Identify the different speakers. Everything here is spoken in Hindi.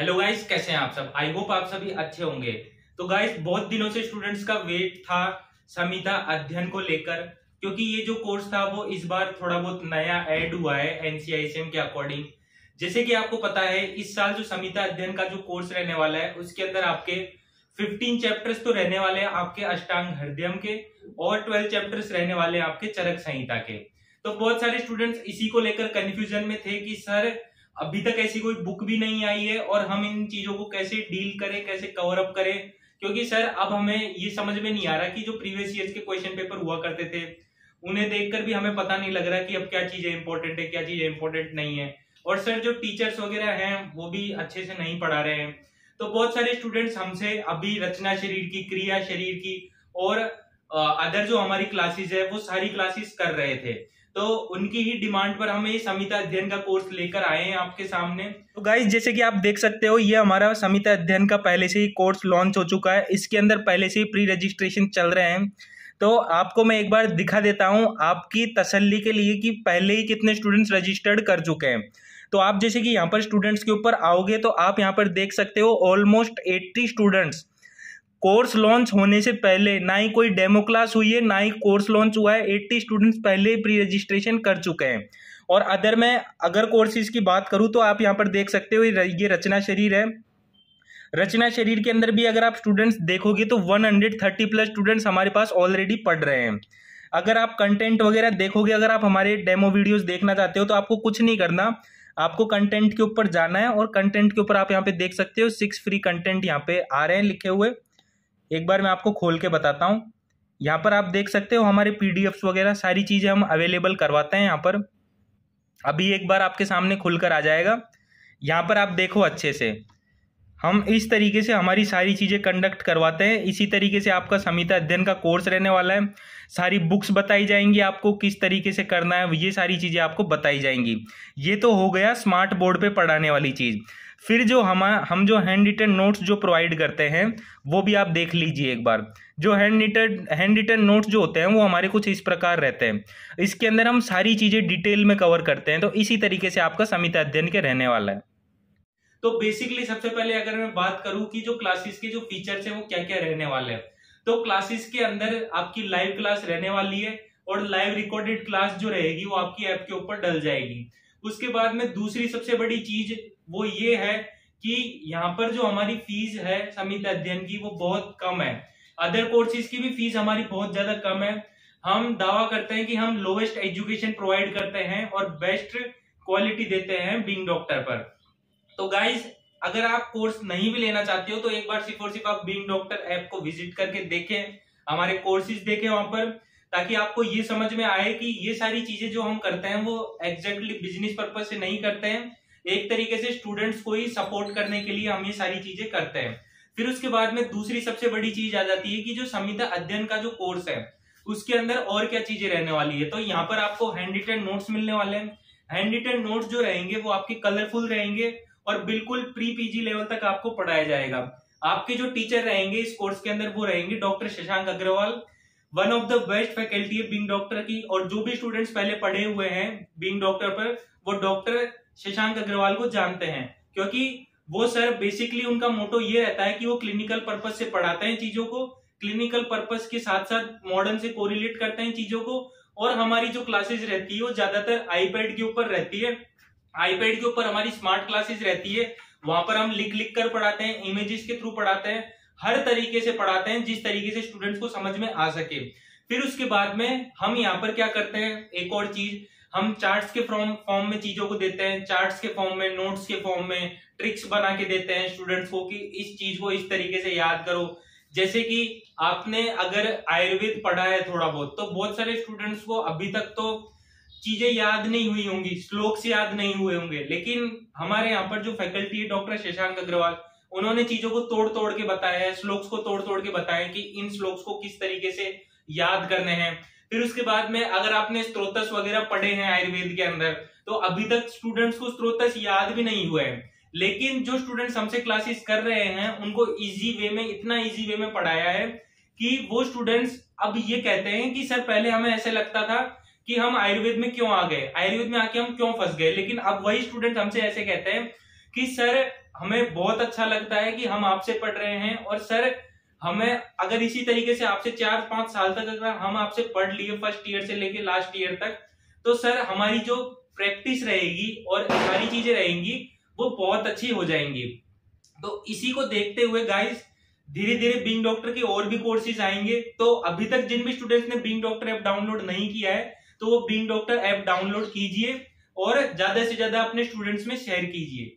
Speaker 1: हेलो गाइस, कैसे हैं आप सब। आई होप आप सभी अच्छे होंगे। तो गाइस, बहुत दिनों से स्टूडेंट्स का वेट था संहिता अध्ययन को लेकर, क्योंकि ये जो कोर्स था वो इस बार थोड़ा बहुत नया ऐड हुआ है एनसीआईसीएम के अकॉर्डिंग। जैसे कि आपको पता है, इस साल जो संहिता अध्ययन का जो कोर्स रहने वाला है उसके अंदर आपके 15 चैप्टर्स तो रहने वाले हैं आपके अष्टांग हृदयम के, और 12 चैप्टर्स रहने वाले हैं आपके चरक संहिता के। तो बहुत सारे स्टूडेंट्स इसी को लेकर कंफ्यूजन में थे कि सर अभी तक ऐसी कोई बुक भी नहीं आई है और हम इन चीजों को कैसे डील करें, कैसे कवर अप करें। क्योंकि सर अब हमें ये समझ में नहीं आ रहा कि जो प्रीवियस ईयर्स के क्वेश्चन पेपर हुआ करते थे उन्हें देखकर भी हमें पता नहीं लग रहा कि अब क्या चीजें इंपॉर्टेंट है, क्या चीजें इंपॉर्टेंट नहीं है। और सर जो टीचर्स वगैरह हैं वो भी अच्छे से नहीं पढ़ा रहे हैं। तो बहुत सारे स्टूडेंट्स हमसे अभी रचना शरीर की, क्रिया शरीर की और अदर जो हमारी क्लासेस है वो सारी क्लासेस कर रहे थे। तो उनकी ही डिमांड पर हम ये संहिता अध्ययन का कोर्स लेकर आए हैं आपके सामने। तो गाइस, जैसे कि आप देख सकते हो, ये हमारा संहिता अध्ययन का पहले से ही कोर्स लॉन्च हो चुका है। इसके अंदर पहले से ही प्री रजिस्ट्रेशन चल रहे हैं। तो आपको मैं एक बार दिखा देता हूं आपकी तसल्ली के लिए कि पहले ही कितने स्टूडेंट्स रजिस्टर्ड कर चुके हैं। तो आप जैसे कि यहाँ पर स्टूडेंट्स के ऊपर आओगे तो आप यहाँ पर देख सकते हो ऑलमोस्ट 80 स्टूडेंट्स कोर्स लॉन्च होने से पहले, ना ही कोई डेमो क्लास हुई है ना ही कोर्स लॉन्च हुआ है, 80 स्टूडेंट्स पहले प्री रजिस्ट्रेशन कर चुके हैं। और अगर कोर्सेज की बात करूं तो आप यहां पर देख सकते हो ये रचना शरीर है। रचना शरीर के अंदर भी अगर आप स्टूडेंट्स देखोगे तो 130 प्लस स्टूडेंट्स हमारे पास ऑलरेडी पढ़ रहे हैं। अगर आप कंटेंट वगैरह देखोगे, अगर आप हमारे डेमो वीडियोज देखना चाहते हो तो आपको कुछ नहीं करना, आपको कंटेंट के ऊपर जाना है और कंटेंट के ऊपर आप यहाँ पे देख सकते हो 6 फ्री कंटेंट यहाँ पे आ रहे हैं लिखे हुए। एक बार मैं आपको खोल के बताता हूँ। यहाँ पर आप देख सकते हो हमारे पीडीएफ्स वगैरह सारी चीज़ें हम अवेलेबल करवाते हैं यहाँ पर। अभी एक बार आपके सामने खुलकर आ जाएगा। यहाँ पर आप देखो अच्छे से, हम इस तरीके से हमारी सारी चीज़ें कंडक्ट करवाते हैं। इसी तरीके से आपका संहिता अध्ययन का कोर्स रहने वाला है। सारी बुक्स बताई जाएंगी आपको, किस तरीके से करना है, ये सारी चीज़ें आपको बताई जाएंगी। ये तो हो गया स्मार्ट बोर्ड पे पढ़ाने वाली चीज़। फिर जो हम जो हैंड रिटन नोट्स जो प्रोवाइड करते हैं वो भी आप देख लीजिए एक बार। जो हैंड रिटन नोट्स जो होते हैं वो हमारे कुछ इस प्रकार रहते हैं। इसके अंदर हम सारी चीज़ें डिटेल में कवर करते हैं। तो इसी तरीके से आपका संहिता अध्ययन के रहने वाला है। तो बेसिकली सबसे पहले अगर मैं बात करूं कि जो क्लासेस के जो फीचर्स हैं वो क्या क्या रहने वाले हैं, तो क्लासेस के अंदर आपकी लाइव क्लास रहने वाली है और लाइव रिकॉर्डेड क्लास जो रहेगी वो आपकी ऐप के ऊपर डल जाएगी। उसके बाद में दूसरी सबसे बड़ी चीज वो ये है कि यहाँ पर जो हमारी फीस है संहिता अध्ययन की वो बहुत कम है। अदर कोर्सेज की भी फीस हमारी बहुत ज्यादा कम है। हम दावा करते हैं कि हम लोवेस्ट एजुकेशन प्रोवाइड करते हैं और बेस्ट क्वालिटी देते हैं बीइंग डॉक्टर पर। तो गाइज, अगर आप कोर्स नहीं भी लेना चाहते हो तो एक बार सिर्फ और सिर्फ आप बीइंग डॉक्टर ऐप को विजिट करके देखें, हमारे कोर्सेज देखें वहां पर, ताकि आपको ये समझ में आए कि ये सारी चीजें जो हम करते हैं वो एग्जैक्टली बिजनेस पर्पज से नहीं करते हैं। एक तरीके से स्टूडेंट्स को ही सपोर्ट करने के लिए हम ये सारी चीजें करते हैं। फिर उसके बाद में दूसरी सबसे बड़ी चीज आ जाती है कि जो संहिता अध्ययन का जो कोर्स है उसके अंदर और क्या चीजें रहने वाली है। तो यहाँ पर आपको हैंड रिटन नोट्स मिलने वाले हैं। हैंड रिटन नोट्स जो रहेंगे वो आपके कलरफुल रहेंगे और बिल्कुल प्री पीजी लेवल तक आपको पढ़ाया जाएगा। आपके जो टीचर रहेंगे इस कोर्स के अंदर वो रहेंगे doctor Shashank Agarwal, one of the best faculty है बीइंग डॉक्टर की। और जो भी स्टूडेंट्स पहले पढ़े हुए हैं बीइंग डॉक्टर पर वो डॉक्टर शशांक अग्रवाल को जानते हैं, क्योंकि वो सर बेसिकली उनका मोटो ये रहता है कि वो क्लिनिकल पर्पस से पढ़ाते हैं चीजों को, क्लिनिकल पर्पस के साथ साथ मॉडर्न से कोरिलेट करते हैं चीजों को। और हमारी जो क्लासेस रहती है वो ज्यादातर आईपैड के ऊपर रहती है। आईपैड के ऊपर हमारी स्मार्ट क्लासेस रहती है, वहां पर हम लिख कर पढ़ाते हैं, इमेजेस के थ्रू पढ़ाते हैं, हर तरीके से पढ़ाते हैं जिस तरीके से स्टूडेंट्स को समझ में आ सके। फिर उसके बाद में हम यहाँ पर क्या करते हैं, एक और चीज, हम चार्ट्स के फॉर्म में चीजों को देते हैं, चार्ट्स के फॉर्म में, नोट्स के फॉर्म में ट्रिक्स बना के देते हैं स्टूडेंट्स को कि इस चीज को इस तरीके से याद करो। जैसे कि आपने अगर आयुर्वेद पढ़ा है थोड़ा बहुत, तो बहुत सारे स्टूडेंट्स को अभी तक तो चीजें याद नहीं हुई होंगी, श्लोक्स याद नहीं हुए होंगे, लेकिन हमारे यहाँ पर जो फैकल्टी है डॉक्टर शशांक अग्रवाल, उन्होंने चीजों को तोड़ तोड़ के बताया है, श्लोक्स को तोड़ तोड़ के बताया कि इन श्लोक्स को किस तरीके से याद करने हैं। फिर उसके बाद में अगर आपने स्तोत्रस वगैरह पढ़े हैं आयुर्वेद के अंदर, तो अभी तक स्टूडेंट्स को स्तोत्रस याद भी नहीं हुए हैं, लेकिन जो स्टूडेंट्स हमसे क्लासेस कर रहे हैं उनको इजी वे में, इतना इजी वे में पढ़ाया है कि वो स्टूडेंट्स अब ये कहते हैं कि सर पहले हमें ऐसे लगता था कि हम आयुर्वेद में क्यों आ गए, आयुर्वेद में आके हम क्यों फंस गए, लेकिन अब वही स्टूडेंट हमसे ऐसे कहते हैं कि सर हमें बहुत अच्छा लगता है कि हम आपसे पढ़ रहे हैं, और सर हमें अगर इसी तरीके से आपसे 4-5 साल तक अगर हम आपसे पढ़ लिए फर्स्ट ईयर से लेके लास्ट ईयर तक, तो सर हमारी जो प्रैक्टिस रहेगी और सारी चीजें रहेंगी वो बहुत अच्छी हो जाएंगी। तो इसी को देखते हुए गाइस धीरे धीरे बीइंग डॉक्टर के और भी कोर्सेज आएंगे। तो अभी तक जिन भी स्टूडेंट्स ने बीइंग डॉक्टर ऐप डाउनलोड नहीं किया है तो वो बीइंग डॉक्टर ऐप डाउनलोड कीजिए और ज्यादा से ज्यादा अपने स्टूडेंट्स में शेयर कीजिए।